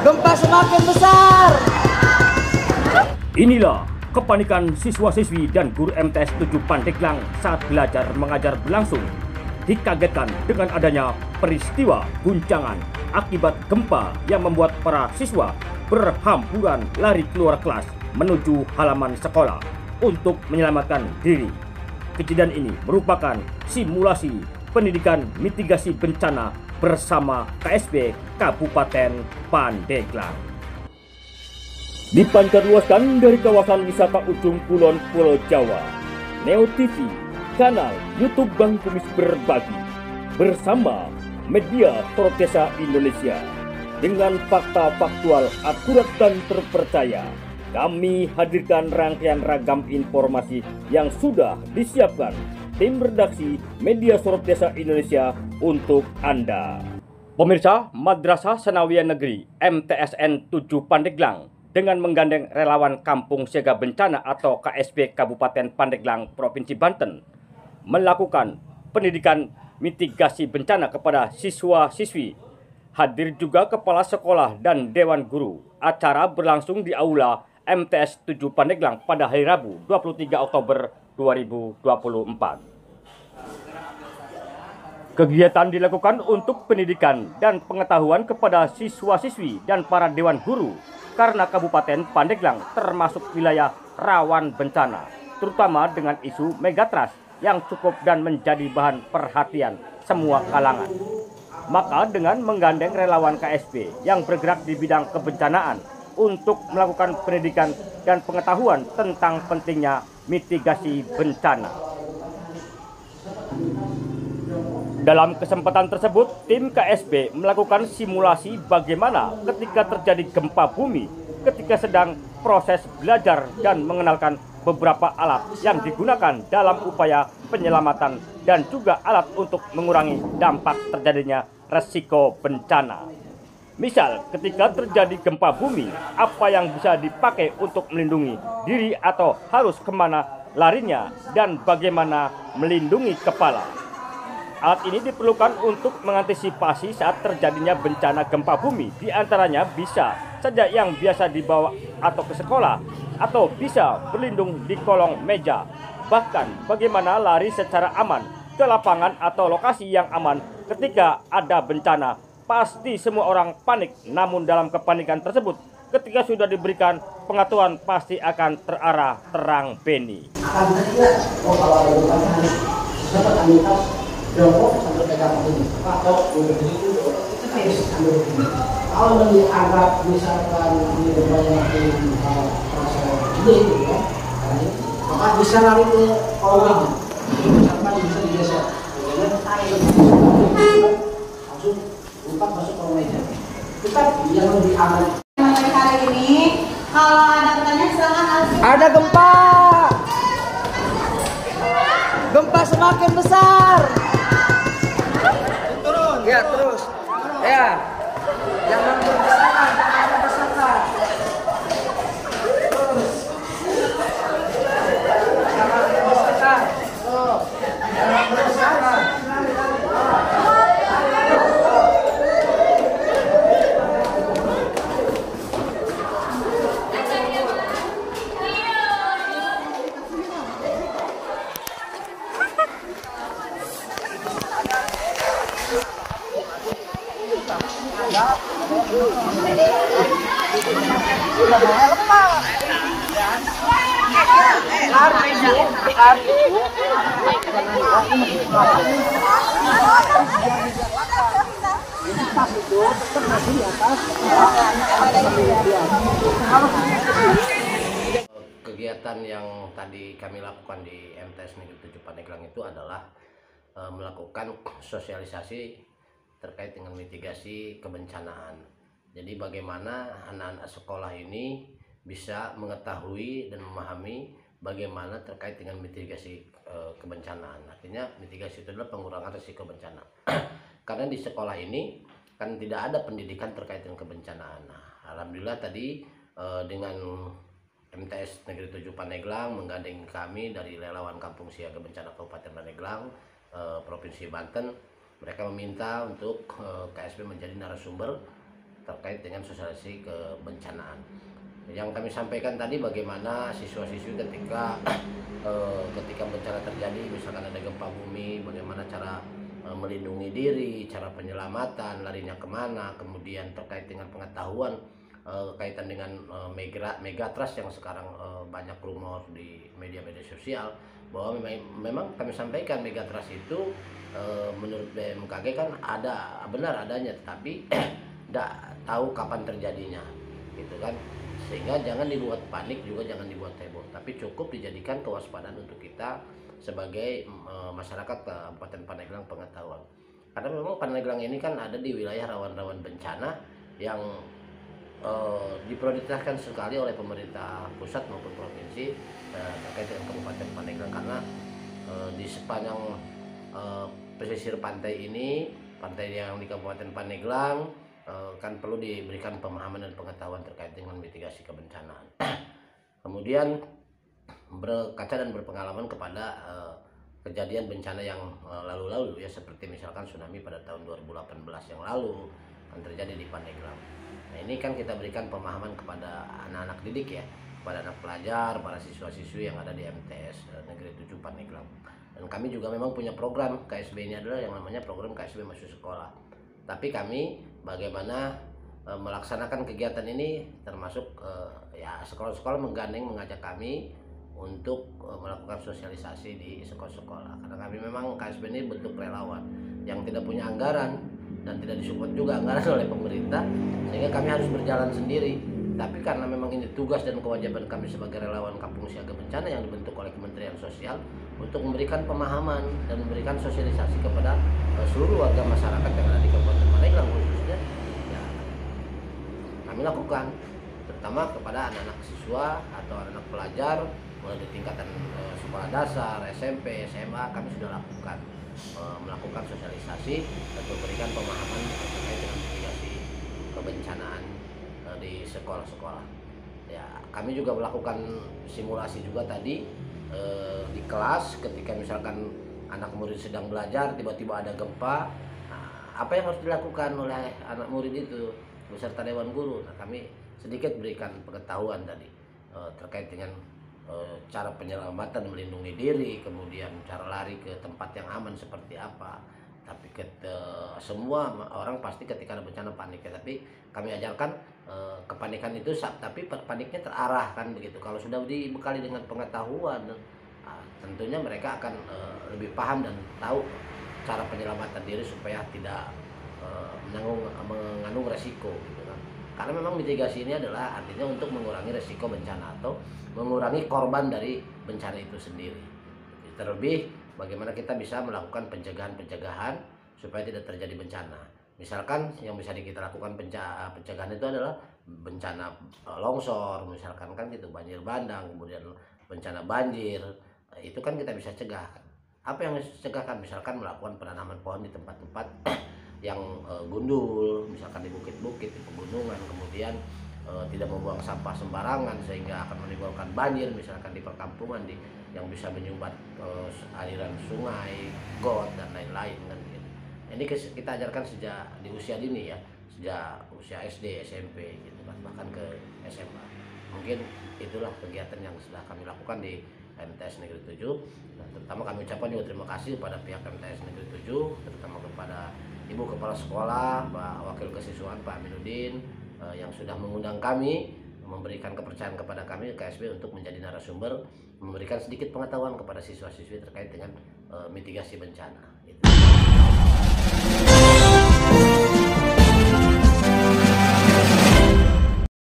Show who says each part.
Speaker 1: Gempa semakin besar.
Speaker 2: Inilah kepanikan siswa-siswi dan guru MTS 7 Pandeglang saat belajar mengajar berlangsung. Dikagetkan dengan adanya peristiwa guncangan akibat gempa yang membuat para siswa berhamburan lari keluar kelas menuju halaman sekolah untuk menyelamatkan diri. Kejadian ini merupakan simulasi pendidikan mitigasi bencana bersama KSB Kabupaten Pandeglang. Dipancarluaskan dari kawasan wisata ujung kulon Pulau Jawa, Neo TV, kanal YouTube Bang Kumis Berbagi, bersama media Protesa Indonesia. Dengan fakta faktual akurat dan terpercaya, kami hadirkan rangkaian ragam informasi yang sudah disiapkan tim redaksi media Protesa Indonesia untuk Anda. Pemirsa, Madrasah Sanawiyah Negeri MTSN 7 Pandeglang dengan menggandeng relawan Kampung Siaga Bencana atau KSB Kabupaten Pandeglang, Provinsi Banten, melakukan pendidikan mitigasi bencana kepada siswa-siswi. Hadir juga kepala sekolah dan dewan guru. Acara berlangsung di Aula MTS 7 Pandeglang pada hari Rabu 23 Oktober 2024. Kegiatan dilakukan untuk pendidikan dan pengetahuan kepada siswa-siswi dan para dewan guru karena Kabupaten Pandeglang termasuk wilayah rawan bencana, terutama dengan isu megatrust yang cukup dan menjadi bahan perhatian semua kalangan. Maka dengan menggandeng relawan KSB yang bergerak di bidang kebencanaan untuk melakukan pendidikan dan pengetahuan tentang pentingnya mitigasi bencana. Dalam kesempatan tersebut, tim KSB melakukan simulasi bagaimana ketika terjadi gempa bumi ketika sedang proses belajar dan mengenalkan beberapa alat yang digunakan dalam upaya penyelamatan dan juga alat untuk mengurangi dampak terjadinya resiko bencana. Misal, ketika terjadi gempa bumi, apa yang bisa dipakai untuk melindungi diri atau harus kemana larinya dan bagaimana melindungi kepala. Alat ini diperlukan untuk mengantisipasi saat terjadinya bencana gempa bumi. Di antaranya bisa saja yang biasa dibawa atau ke sekolah, atau bisa berlindung di kolong meja. Bahkan bagaimana lari secara aman ke lapangan atau lokasi yang aman ketika ada bencana. Pasti semua orang panik, namun dalam kepanikan tersebut ketika sudah diberikan pengetahuan pasti akan terarah terang beni.
Speaker 3: Jongkok sambil pegang ini, atau itu kalau dianggap misalkan di banyak merasa ini ya, maka bisa lari ke kolong misalkan bisa digeser, langsung umpat masuk kolong meja. Kita yang lebih aman.
Speaker 4: Hari ini kalau ada pertanyaan silakan.
Speaker 1: Ada gempa. Gempa semakin besar. Ya terus, ya jangan berdesakan, jangan berdesakan. Terus, jangan berdesakan. Jangan berdesakan.
Speaker 5: Kegiatan yang tadi kami lakukan di MTS Negeri 7 Pandeglang itu adalah melakukan sosialisasi terkait dengan mitigasi kebencanaan. Jadi bagaimana anak-anak sekolah ini bisa mengetahui dan memahami bagaimana terkait dengan mitigasi kebencanaan. Artinya mitigasi itu adalah pengurangan risiko bencana. Karena di sekolah ini kan tidak ada pendidikan terkait dengan kebencanaan. Nah, alhamdulillah tadi dengan MTS Negeri 7 Pandeglang menggandeng kami dari relawan Kampung Siaga Bencana Kabupaten Pandeglang, Provinsi Banten. Mereka meminta untuk KSB menjadi narasumber terkait dengan sosialisasi kebencanaan. Yang kami sampaikan tadi bagaimana siswa-siswi ketika bencana terjadi, misalkan ada gempa bumi, bagaimana cara melindungi diri, cara penyelamatan, larinya kemana, kemudian terkait dengan pengetahuan kaitan dengan megatrust yang sekarang banyak rumor di media-media sosial, bahwa memang kami sampaikan megatrust itu menurut BMKG kan benar adanya, tapi tidak tahu kapan terjadinya, gitu kan. Sehingga jangan dibuat panik, juga jangan dibuat heboh, tapi cukup dijadikan kewaspadaan untuk kita sebagai masyarakat Kabupaten Pandeglang pengetahuan. Karena memang Pandeglang ini kan ada di wilayah rawan-rawan bencana yang diprioritaskan sekali oleh pemerintah pusat maupun provinsi terkait dengan Kabupaten Pandeglang, karena di sepanjang pesisir pantai ini, pantai yang di Kabupaten Pandeglang, kan perlu diberikan pemahaman dan pengetahuan terkait dengan mitigasi kebencanaan. Kemudian berkaca dan berpengalaman kepada kejadian bencana yang lalu-lalu ya, seperti misalkan tsunami pada tahun 2018 yang lalu kan terjadi di Pandeglang. Nah, ini kan kita berikan pemahaman kepada anak-anak didik ya, kepada anak pelajar, para siswa-siswi yang ada di MTS Negeri 7 Pandeglang. Dan kami juga memang punya program KSB, ini adalah yang namanya program KSB Masuk Sekolah. Tapi kami bagaimana melaksanakan kegiatan ini, termasuk ya sekolah-sekolah mengajak kami untuk melakukan sosialisasi di sekolah-sekolah, karena kami memang KSB ini bentuk relawan yang tidak punya anggaran dan tidak disupport juga anggaran oleh pemerintah, sehingga kami harus berjalan sendiri. Tapi karena memang ini tugas dan kewajiban kami sebagai relawan Kampung Siaga Bencana yang dibentuk oleh Kementerian Sosial untuk memberikan pemahaman dan memberikan sosialisasi kepada seluruh warga masyarakat yang ada di Kabupaten Pandeglang khususnya, ya, kami lakukan, terutama kepada anak-anak siswa atau anak-anak pelajar mulai di tingkatan sekolah dasar, SMP, SMA. Kami sudah melakukan sosialisasi dan memberikan pemahaman terkait dengan mitigasi kebencanaan di sekolah-sekolah. Ya, kami juga melakukan simulasi juga tadi di kelas, ketika misalkan anak murid sedang belajar tiba-tiba ada gempa. Nah, apa yang harus dilakukan oleh anak murid itu beserta dewan guru? Nah, kami sedikit berikan pengetahuan tadi terkait dengan cara penyelamatan, melindungi diri, kemudian cara lari ke tempat yang aman seperti apa. Tapi semua orang pasti ketika ada bencana panik ya, tapi kami ajarkan kepanikan itu, tapi paniknya terarahkan begitu. Kalau sudah dibekali dengan pengetahuan, tentunya mereka akan lebih paham dan tahu cara penyelamatan diri supaya tidak mengandung resiko gitu kan. Karena memang mitigasi ini adalah artinya untuk mengurangi resiko bencana atau mengurangi korban dari bencana itu sendiri. Terlebih bagaimana kita bisa melakukan pencegahan supaya tidak terjadi bencana. Misalkan yang bisa kita lakukan pencegahan itu adalah bencana longsor, misalkan kan gitu, banjir bandang, kemudian bencana banjir, itu kan kita bisa cegah. Apa yang bisa cegahkan? Misalkan melakukan penanaman pohon di tempat-tempat yang gundul, misalkan di bukit-bukit, di pegunungan, kemudian tidak membuang sampah sembarangan sehingga akan menimbulkan banjir, misalkan di perkampungan yang bisa menyumbat aliran sungai, got dan lain-lain kan gitu. Ini kita ajarkan sejak di usia dini ya, sejak usia SD, SMP gitu kan, bahkan ke SMA. Mungkin itulah kegiatan yang sudah kami lakukan di MTS Negeri 7. Nah, terutama kami ucapkan juga terima kasih kepada pihak MTS Negeri 7, terutama kepada Ibu Kepala Sekolah, Pak Wakil Kesiswaan Pak Aminuddin yang sudah mengundang kami, memberikan kepercayaan kepada kami KSB untuk menjadi narasumber, memberikan sedikit pengetahuan kepada siswa-siswi terkait dengan mitigasi bencana. Gitu.